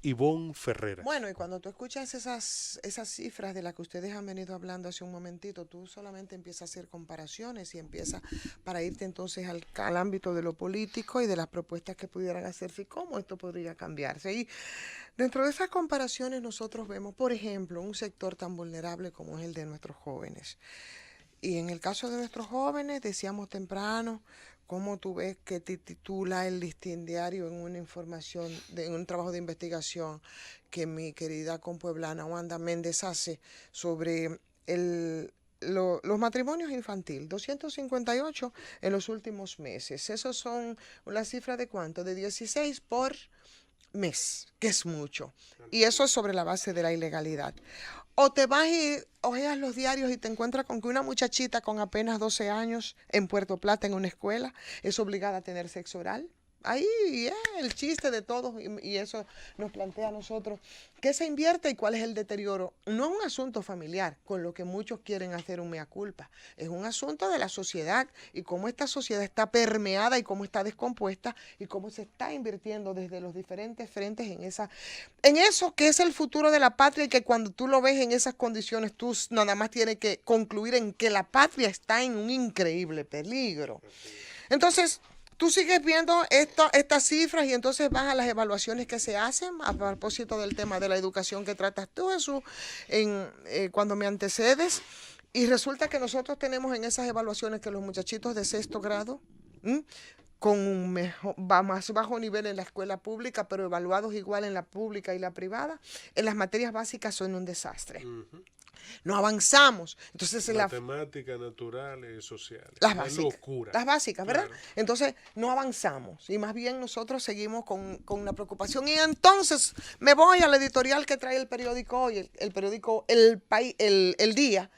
Ivonne Ferreras. Bueno, y cuando tú escuchas esas cifras de las que ustedes han venido hablando hace un momentito, tú solamente empiezas a hacer comparaciones y empiezas para irte entonces al ámbito de lo político y de las propuestas que pudieran hacerse y cómo esto podría cambiarse. Y dentro de esas comparaciones nosotros vemos, por ejemplo, un sector tan vulnerable como es el de nuestros jóvenes. Y en el caso de nuestros jóvenes, decíamos temprano, cómo tú ves que te titula el listín diario en una información, en un trabajo de investigación que mi querida compueblana Wanda Méndez hace sobre los matrimonios infantiles, 258 en los últimos meses. Esos son las cifras de cuánto, de 16 por mes, que es mucho. Y eso es sobre la base de la ilegalidad. O te vas y ojeas los diarios y te encuentras con que una muchachita con apenas 12 años en Puerto Plata en una escuela es obligada a tener sexo oral. Ahí es el chiste de todos y eso nos plantea a nosotros qué se invierte y cuál es el deterioro. No es un asunto familiar, con lo que muchos quieren hacer un mea culpa. Es un asunto de la sociedad y cómo esta sociedad está permeada y cómo está descompuesta y cómo se está invirtiendo desde los diferentes frentes en eso que es el futuro de la patria y que cuando tú lo ves en esas condiciones tú nada más tienes que concluir en que la patria está en un increíble peligro. Entonces, tú sigues viendo estas cifras y entonces vas a las evaluaciones que se hacen a propósito del tema de la educación que tratas tú, Jesús, cuando me antecedes. Y resulta que nosotros tenemos en esas evaluaciones que los muchachitos de sexto grado, ¿m? Con un más bajo nivel en la escuela pública, pero evaluados igual en la pública y la privada, en las materias básicas son un desastre. Ujú. No avanzamos. Entonces, Matemáticas, naturales, sociales. las Una básicas, locura. las básicas, ¿verdad? Claro. Entonces no avanzamos y más bien nosotros seguimos con una preocupación y entonces me voy al editorial que trae el periódico hoy, el periódico El País, el Día,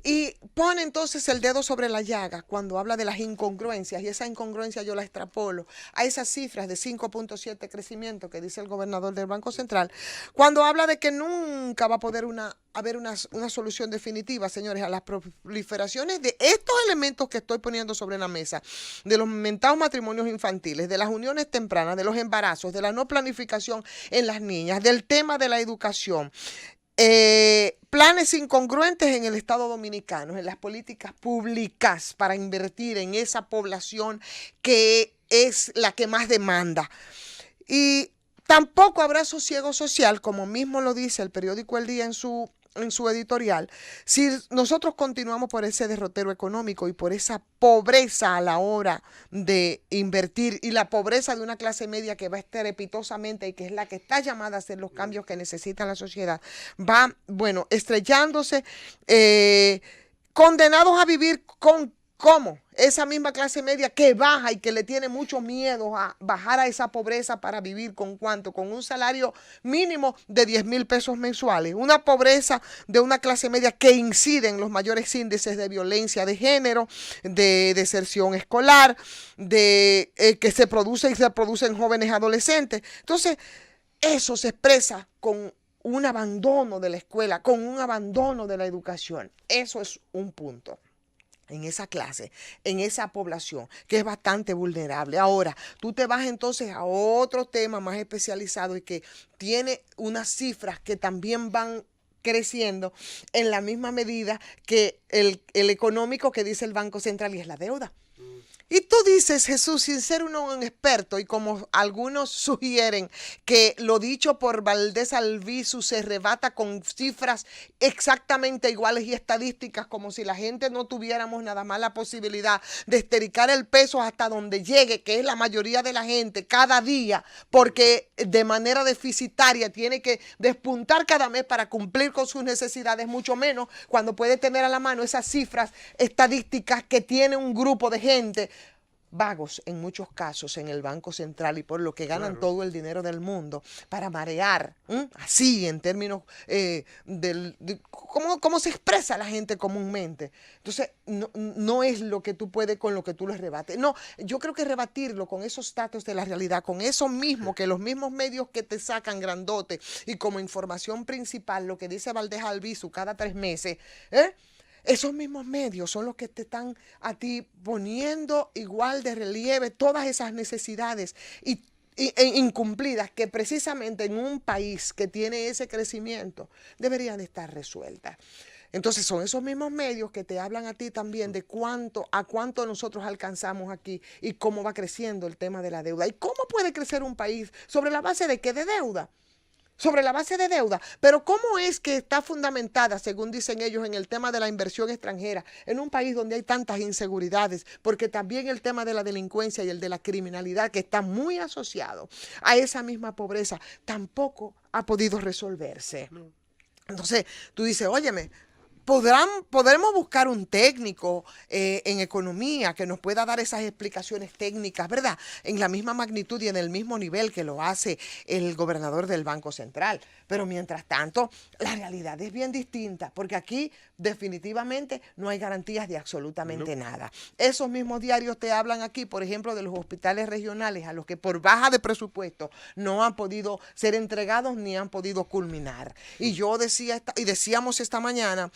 y pone entonces el dedo sobre la llaga cuando habla de las incongruencias y esa incongruencia yo la extrapolo a esas cifras de 5.7 crecimiento que dice el gobernador del Banco Central, cuando habla de que nunca va a poder haber una solución definitiva, señores, a las proliferaciones de estos elementos que estoy poniendo sobre la mesa, de los mentados matrimonios infantiles, de las uniones tempranas, de los embarazos, de la no planificación en las niñas, del tema de la educación. Planes incongruentes en el Estado Dominicano, en las políticas públicas para invertir en esa población que es la que más demanda. Y tampoco habrá sosiego social, como mismo lo dice el periódico El Día en su editorial, si nosotros continuamos por ese derrotero económico y por esa pobreza a la hora de invertir y la pobreza de una clase media que va estrepitosamente y que es la que está llamada a hacer los cambios que necesita la sociedad, va, bueno, estrellándose, condenados a vivir con cómo esa misma clase media que baja y que le tiene mucho miedo a bajar a esa pobreza para vivir con cuánto, con un salario mínimo de 10,000 pesos mensuales, una pobreza de una clase media que incide en los mayores índices de violencia de género, de deserción escolar, de que se produce y se produce en jóvenes adolescentes. Entonces, eso se expresa con un abandono de la escuela, con un abandono de la educación. Eso es un punto en esa clase, en esa población, que es bastante vulnerable. Ahora, tú te vas entonces a otro tema más especializado y que tiene unas cifras que también van creciendo en la misma medida que el económico que dice el Banco Central y es la deuda. Y tú dices, Jesús, sin ser uno un experto, y como algunos sugieren que lo dicho por Valdés Albizu se rebata con cifras exactamente iguales y estadísticas, como si la gente no tuviéramos nada más la posibilidad de estericar el peso hasta donde llegue, que es la mayoría de la gente, cada día, porque de manera deficitaria tiene que despuntar cada mes para cumplir con sus necesidades, mucho menos cuando puede tener a la mano esas cifras estadísticas que tiene un grupo de gente vagos en muchos casos en el Banco Central y por lo que ganan Claro. todo el dinero del mundo para marear, así en términos cómo se expresa la gente comúnmente. Entonces, no es lo que tú puedes con lo que tú les rebates. No, yo creo que rebatirlo con esos datos de la realidad, con eso mismo, que los mismos medios que te sacan grandote y como información principal, lo que dice Valdés Albizu cada 3 meses, esos mismos medios son los que te están a ti poniendo igual de relieve todas esas necesidades y incumplidas que precisamente en un país que tiene ese crecimiento deberían de estar resueltas. Entonces son esos mismos medios que te hablan a ti también de a cuánto nosotros alcanzamos aquí y cómo va creciendo el tema de la deuda. ¿Y cómo puede crecer un país? ¿Sobre la base de qué? De deuda. Sobre la base de deuda. Pero ¿cómo es que está fundamentada, según dicen ellos, en el tema de la inversión extranjera, en un país donde hay tantas inseguridades? Porque también el tema de la delincuencia y el de la criminalidad, que está muy asociado a esa misma pobreza, tampoco ha podido resolverse. Entonces, tú dices, óyeme, podremos buscar un técnico en economía que nos pueda dar esas explicaciones técnicas, ¿verdad? En la misma magnitud y en el mismo nivel que lo hace el gobernador del Banco Central. Pero mientras tanto, la realidad es bien distinta, porque aquí definitivamente no hay garantías de absolutamente nada. Esos mismos diarios te hablan aquí, por ejemplo, de los hospitales regionales a los que por baja de presupuesto no han podido ser entregados ni han podido culminar. Y yo decía, y decíamos esta mañana,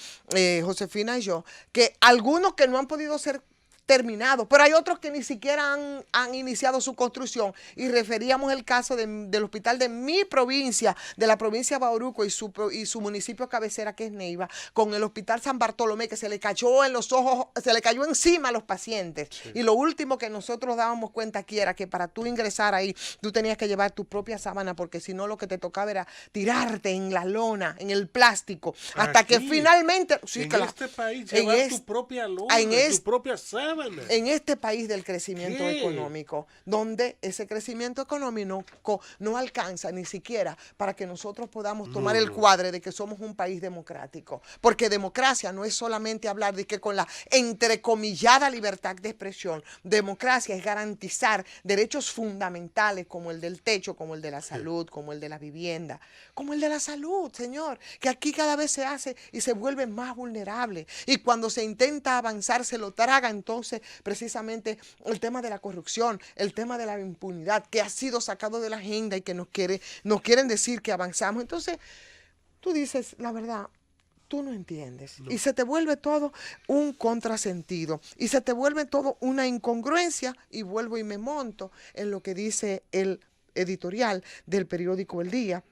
Josefina y yo, que algunos que no han podido ser terminados, pero hay otros que ni siquiera han iniciado su construcción, y referíamos el caso del hospital de mi provincia, de la provincia de Bauruco y su municipio cabecera, que es Neiva, con el hospital San Bartolomé, que se le cayó en los ojos, se le cayó encima a los pacientes. Sí. Y lo último que nosotros dábamos cuenta aquí era que para tú ingresar ahí, tú tenías que llevar tu propia sábana, porque si no lo que te tocaba era tirarte en la lona, en el plástico, hasta aquí, que finalmente... Sí, en este país llevar tu propia lona, tu propia sábana. En este país del crecimiento económico, donde ese crecimiento económico no alcanza ni siquiera para que nosotros podamos tomar el cuadre de que somos un país democrático. Porque democracia no es solamente hablar de que con la entrecomillada libertad de expresión. Democracia es garantizar derechos fundamentales como el del techo, como el de la salud, como el de la vivienda, como el de la salud, señor, que aquí cada vez se hace y se vuelve más vulnerable. Y cuando se intenta avanzar, se lo traga entonces precisamente el tema de la corrupción, el tema de la impunidad, que ha sido sacado de la agenda y que nos quieren decir que avanzamos. Entonces, tú dices, la verdad, tú no entiendes. No. Y se te vuelve todo un contrasentido. Y se te vuelve todo una incongruencia. Y vuelvo y me monto en lo que dice el editorial del periódico El Día,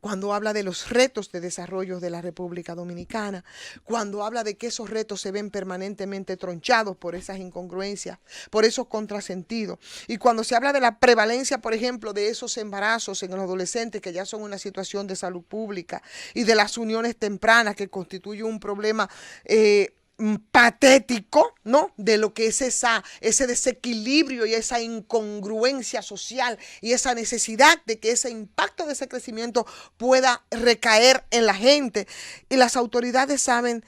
cuando habla de los retos de desarrollo de la República Dominicana, cuando habla de que esos retos se ven permanentemente tronchados por esas incongruencias, por esos contrasentidos, y cuando se habla de la prevalencia, por ejemplo, de esos embarazos en los adolescentes que ya son una situación de salud pública, y de las uniones tempranas que constituyen un problema patético, ¿no? De lo que es ese desequilibrio y esa incongruencia social y esa necesidad de que ese impacto de ese crecimiento pueda recaer en la gente. Y las autoridades saben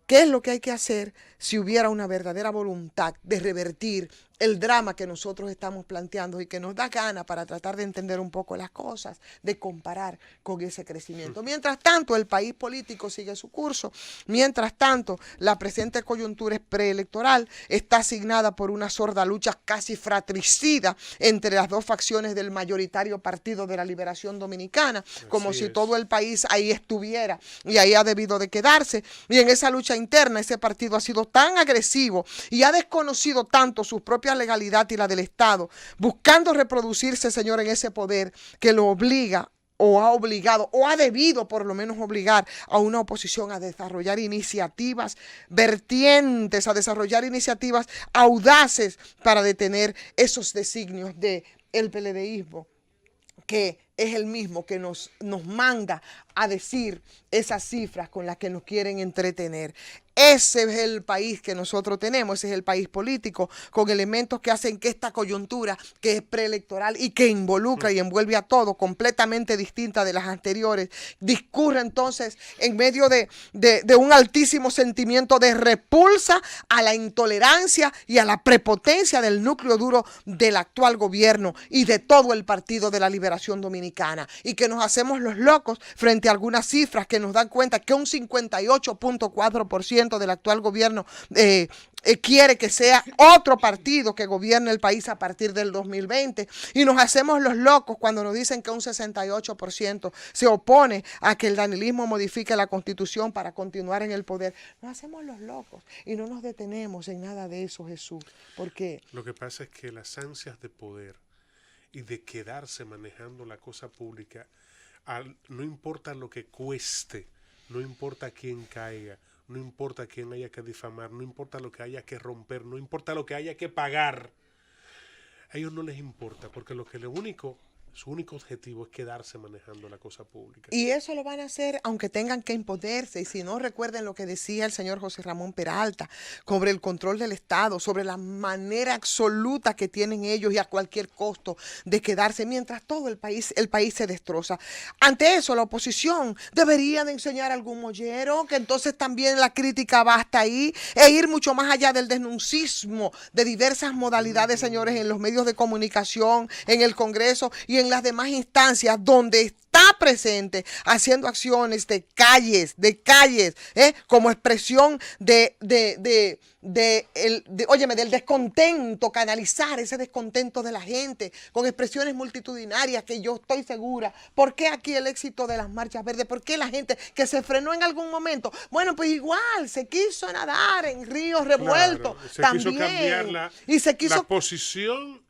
qué es lo que hay que hacer si hubiera una verdadera voluntad de revertir el drama que nosotros estamos planteando y que nos da ganas para tratar de entender un poco las cosas, de comparar con ese crecimiento. Mientras tanto, el país político sigue su curso. Mientras tanto, la presente coyuntura preelectoral está asignada por una sorda lucha casi fratricida entre las dos facciones del mayoritario Partido de la Liberación Dominicana, como Así si es. Todo el país ahí estuviera y ahí ha debido de quedarse. Y en esa lucha interna, ese partido ha sido tan agresivo y ha desconocido tanto sus propias legalidad y la del Estado, buscando reproducirse, señor, en ese poder que lo obliga o ha obligado o ha debido por lo menos obligar a una oposición a desarrollar iniciativas vertientes, a desarrollar iniciativas audaces para detener esos designios del PLDismo, que es el mismo que nos manda a decir esas cifras con las que nos quieren entretener. Ese es el país que nosotros tenemos, ese es el país político, con elementos que hacen que esta coyuntura, que es preelectoral y que involucra y envuelve a todo, completamente distinta de las anteriores, discurre entonces en medio de un altísimo sentimiento de repulsa a la intolerancia y a la prepotencia del núcleo duro del actual gobierno y de todo el Partido de la Liberación Dominicana, y que nos hacemos los locos frente a algunas cifras que nos dan cuenta que un 58.4% del actual gobierno quiere que sea otro partido que gobierne el país a partir del 2020, y nos hacemos los locos cuando nos dicen que un 68% se opone a que el danilismo modifique la Constitución para continuar en el poder. Nos hacemos los locos y no nos detenemos en nada de eso, Jesús. ¿Por qué? Lo que pasa es que las ansias de poder y de quedarse manejando la cosa pública, no importa lo que cueste, no importa quién caiga, no importa quién haya que difamar, no importa lo que haya que romper, no importa lo que haya que pagar. A ellos no les importa, porque su único objetivo es quedarse manejando la cosa pública. Y eso lo van a hacer aunque tengan que imponerse. Y si no, recuerden lo que decía el señor José Ramón Peralta sobre el control del Estado, sobre la manera absoluta que tienen ellos y a cualquier costo de quedarse mientras todo el país se destroza. Ante eso, la oposición debería de enseñar algún mollero, que entonces también la crítica va hasta ahí, e ir mucho más allá del denuncismo de diversas modalidades, señores, en los medios de comunicación, en el Congreso y en las demás instancias donde está presente haciendo acciones de calles, como expresión del descontento, canalizar ese descontento de la gente con expresiones multitudinarias que yo estoy segura. ¿Por qué aquí el éxito de las marchas verdes? ¿Por qué la gente que se frenó en algún momento? Bueno, pues igual se quiso nadar en ríos revueltos. Claro, se también. Quiso cambiar la posición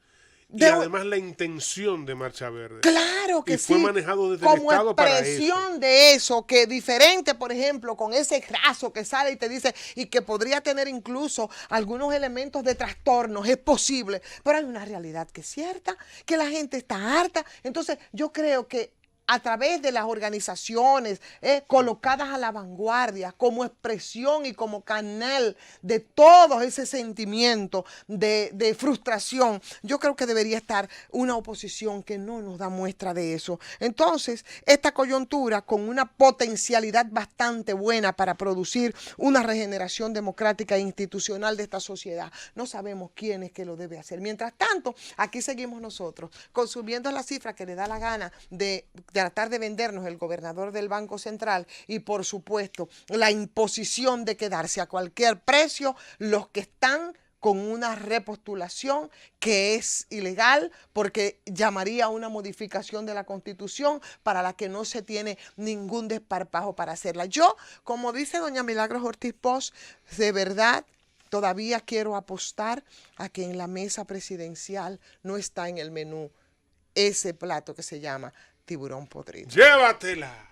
y además la intención de Marcha Verde. Claro que sí. Y fue manejado desde como el Estado para eso. expresión de eso, que diferente, por ejemplo, con ese raso que sale y te dice, y que podría tener incluso algunos elementos de trastornos, es posible, pero hay una realidad que es cierta, que la gente está harta. Entonces, yo creo que a través de las organizaciones colocadas a la vanguardia como expresión y como canal de todo ese sentimiento de frustración, yo creo que debería estar una oposición que no nos da muestra de eso. Entonces, esta coyuntura con una potencialidad bastante buena para producir una regeneración democrática e institucional de esta sociedad, no sabemos quién es que lo debe hacer. Mientras tanto, aquí seguimos nosotros, consumiendo la cifra que le da la gana de tratar de vendernos el gobernador del Banco Central y, por supuesto, la imposición de quedarse a cualquier precio los que están con una repostulación que es ilegal porque llamaría a una modificación de la Constitución para la que no se tiene ningún desparpajo para hacerla. Yo, como dice doña Milagros Ortiz Bosch, de verdad todavía quiero apostar a que en la mesa presidencial no está en el menú ese plato que se llama tiburón podrido. ¡Llévatela!